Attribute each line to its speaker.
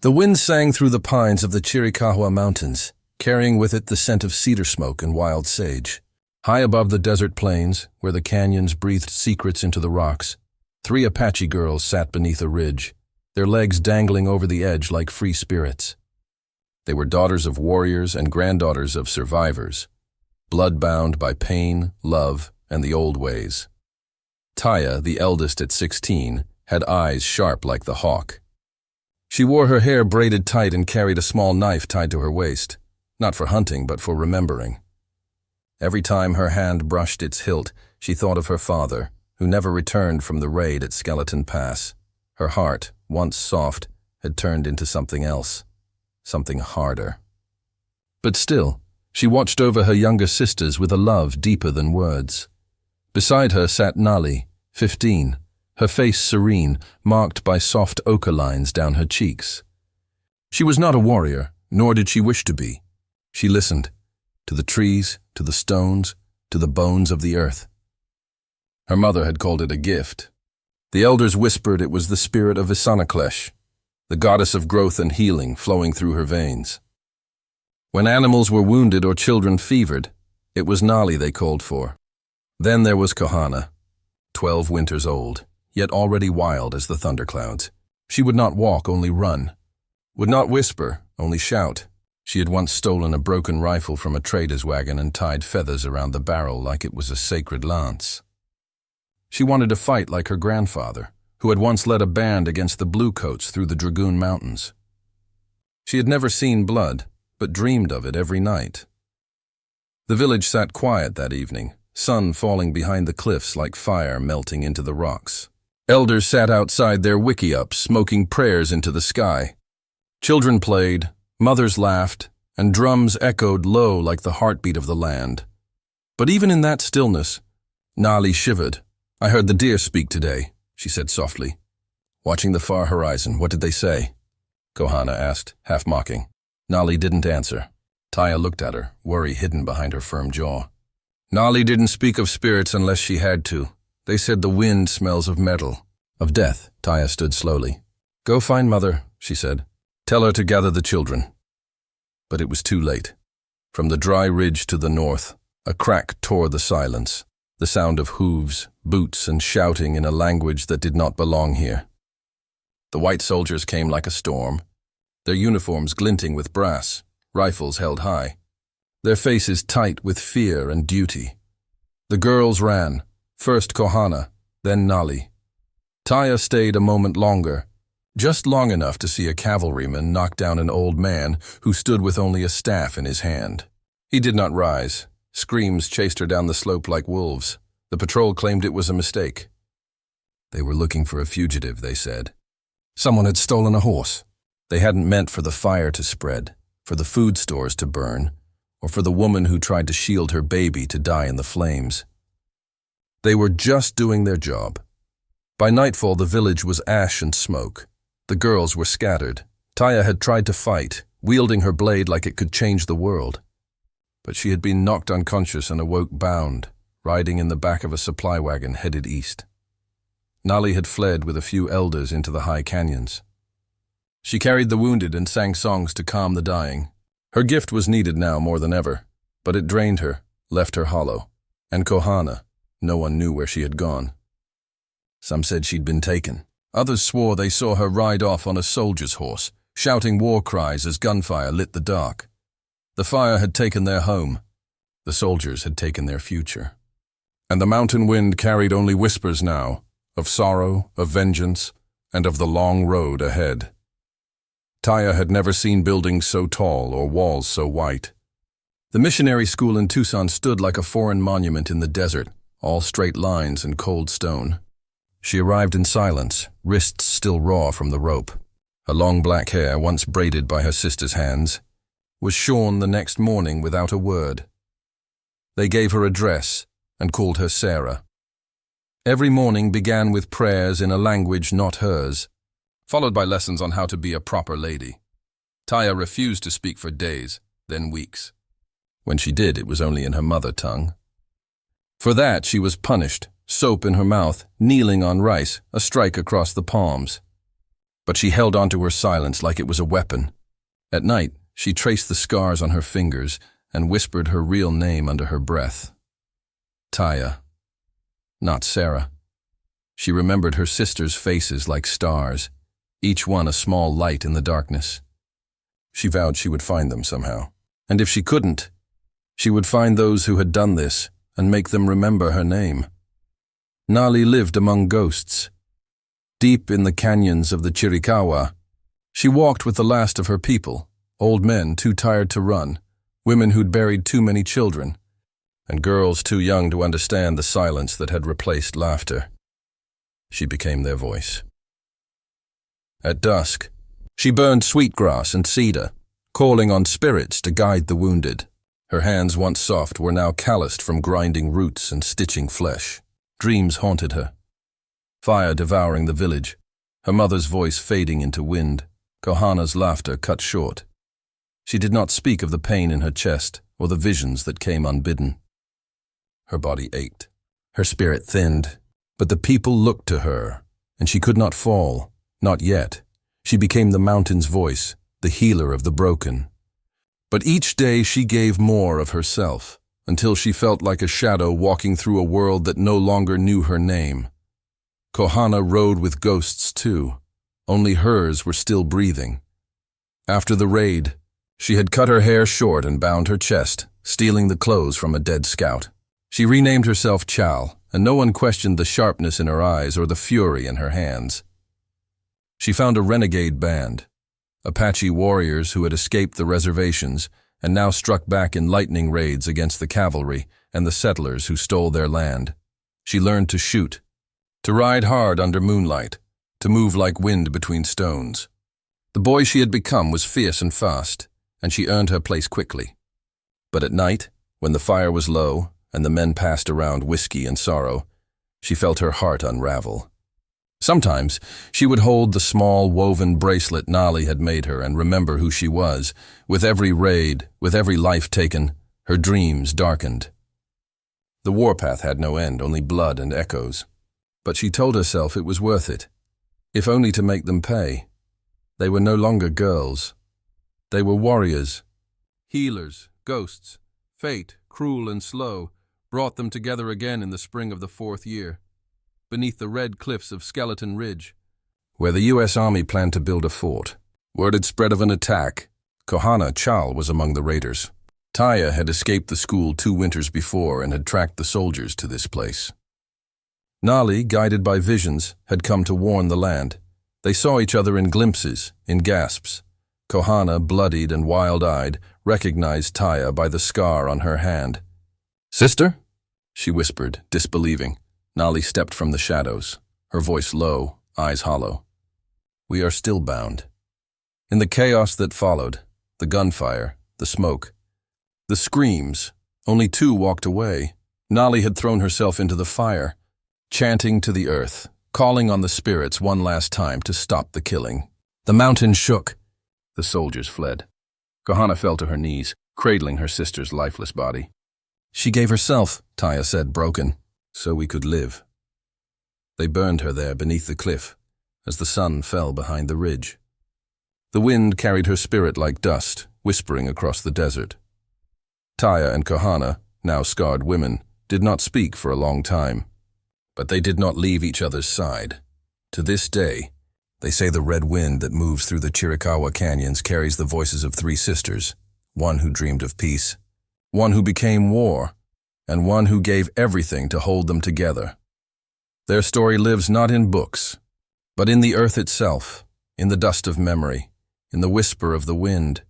Speaker 1: The wind sang through the pines of the Chiricahua Mountains, carrying with it the scent of cedar smoke and wild sage. High above the desert plains, where the canyons breathed secrets into the rocks, 3 Apache girls sat beneath a ridge, their legs dangling over the edge like free spirits. They were daughters of warriors and granddaughters of survivors, blood-bound by pain, love, and the old ways. Taya, the eldest at 16, had eyes sharp like the hawk. She wore her hair braided tight and carried a small knife tied to her waist, not for hunting but for remembering. Every time her hand brushed its hilt, she thought of her father, who never returned from the raid at Skeleton Pass. Her heart, once soft, had turned into something else, something harder. But still, she watched over her younger sisters with a love deeper than words. Beside her sat Nali, 15, her face serene, marked by soft ochre lines down her cheeks. She was not a warrior, nor did she wish to be. She listened, to the trees, to the stones, to the bones of the earth. Her mother had called it a gift. The elders whispered it was the spirit of Isanaklesh, the goddess of growth and healing flowing through her veins. When animals were wounded or children fevered, it was Nali they called for. Then there was Kohana, 12 winters old, yet already wild as the thunderclouds. She would not walk, only run. Would not whisper, only shout. She had once stolen a broken rifle from a trader's wagon and tied feathers around the barrel like it was a sacred lance. She wanted to fight like her grandfather, who had once led a band against the Bluecoats through the Dragoon Mountains. She had never seen blood, but dreamed of it every night. The village sat quiet that evening, sun falling behind the cliffs like fire melting into the rocks. Elders sat outside their wickiups, smoking prayers into the sky. Children played, mothers laughed, and drums echoed low like the heartbeat of the land. But even in that stillness, Nali shivered. "I heard the deer speak today," she said softly. Watching the far horizon, "What did they say?" Kohana asked, half mocking. Nali didn't answer. Taya looked at her, worry hidden behind her firm jaw. "Nali didn't speak of spirits unless she had to. They said the wind smells of metal." "Of death." Taya stood slowly. "Go find Mother," she said. "Tell her to gather the children." But it was too late. From the dry ridge to the north, a crack tore the silence, the sound of hooves, boots, and shouting in a language that did not belong here. The white soldiers came like a storm, their uniforms glinting with brass, rifles held high, their faces tight with fear and duty. The girls ran, first Kohana, then Nali. Taya stayed a moment longer, just long enough to see a cavalryman knock down an old man who stood with only a staff in his hand. He did not rise. Screams chased her down the slope like wolves. The patrol claimed it was a mistake. They were looking for a fugitive, they said. Someone had stolen a horse. They hadn't meant for the fire to spread, for the food stores to burn, or for the woman who tried to shield her baby to die in the flames. They were just doing their job. By nightfall, the village was ash and smoke. The girls were scattered. Taya had tried to fight, wielding her blade like it could change the world. But she had been knocked unconscious and awoke bound, riding in the back of a supply wagon headed east. Nali had fled with a few elders into the high canyons. She carried the wounded and sang songs to calm the dying. Her gift was needed now more than ever, but it drained her, left her hollow. And Kohana, no one knew where she had gone. Some said she'd been taken. Others swore they saw her ride off on a soldier's horse, shouting war cries as gunfire lit the dark. The fire had taken their home. The soldiers had taken their future. And the mountain wind carried only whispers now, of sorrow, of vengeance, and of the long road ahead. Taya had never seen buildings so tall or walls so white. The missionary school in Tucson stood like a foreign monument in the desert, all straight lines and cold stone. She arrived in silence, wrists still raw from the rope. Her long black hair, once braided by her sister's hands, was shorn the next morning without a word. They gave her a dress and called her Sarah. Every morning began with prayers in a language not hers, followed by lessons on how to be a proper lady. Taya refused to speak for days, then weeks. When she did, it was only in her mother tongue. For that, she was punished, soap in her mouth, kneeling on rice, a strike across the palms. but she held onto her silence like it was a weapon. At night, she traced the scars on her fingers and whispered her real name under her breath. Taya. Not Sarah. She remembered her sisters' faces like stars, each one a small light in the darkness. She vowed she would find them somehow. And if she couldn't, she would find those who had done this and make them remember her name. Nali lived among ghosts. Deep in the canyons of the Chiricahua, she walked with the last of her people, old men too tired to run, women who'd buried too many children, and girls too young to understand the silence that had replaced laughter. She became their voice. At dusk, she burned sweetgrass and cedar, calling on spirits to guide the wounded. Her hands, once soft, were now calloused from grinding roots and stitching flesh. Dreams haunted her. Fire devouring the village, her mother's voice fading into wind, Kohana's laughter cut short. She did not speak of the pain in her chest or the visions that came unbidden. Her body ached. Her spirit thinned. But the people looked to her, and she could not fall, not yet. She became the mountain's voice, the healer of the broken. But each day she gave more of herself, until she felt like a shadow walking through a world that no longer knew her name. Kohana rode with ghosts too, only hers were still breathing. After the raid, she had cut her hair short and bound her chest, stealing the clothes from a dead scout. She renamed herself Chal, and no one questioned the sharpness in her eyes or the fury in her hands. She found a renegade band, Apache warriors who had escaped the reservations and now struck back in lightning raids against the cavalry and the settlers who stole their land. She learned to shoot, to ride hard under moonlight, to move like wind between stones. The boy she had become was fierce and fast, and she earned her place quickly. But at night, when the fire was low, and the men passed around whiskey and sorrow, she felt her heart unravel. Sometimes she would hold the small woven bracelet Nali had made her and remember who she was. With every raid, with every life taken, her dreams darkened. The warpath had no end, only blood and echoes. But she told herself it was worth it, if only to make them pay. They were no longer girls. They were warriors, healers, ghosts. Fate, cruel and slow, brought them together again in the spring of the 4th year, beneath the red cliffs of Skeleton Ridge, where the U.S. Army planned to build a fort. Word had spread of an attack. Kohana Chal was among the raiders. Taya had escaped the school 2 winters before and had tracked the soldiers to this place. Nali, guided by visions, had come to warn the land. They saw each other in glimpses, in gasps. Kohana, bloodied and wild-eyed, recognized Taya by the scar on her hand. "Sister?" she whispered, disbelieving. Nali stepped from the shadows, her voice low, eyes hollow. "We are still bound." In the chaos that followed, the gunfire, the smoke, the screams, only 2 walked away. Nali had thrown herself into the fire, chanting to the earth, calling on the spirits one last time to stop the killing. The mountain shook. The soldiers fled. Kohana fell to her knees, cradling her sister's lifeless body. "She gave herself," Taya said, broken, "so we could live." They burned her there beneath the cliff, as the sun fell behind the ridge. The wind carried her spirit like dust, whispering across the desert. Taya and Kohana, now scarred women, did not speak for a long time. But they did not leave each other's side. To this day, they say the red wind that moves through the Chiricahua canyons carries the voices of 3 sisters, one who dreamed of peace, one who became war, and one who gave everything to hold them together. Their story lives not in books, but in the earth itself, in the dust of memory, in the whisper of the wind,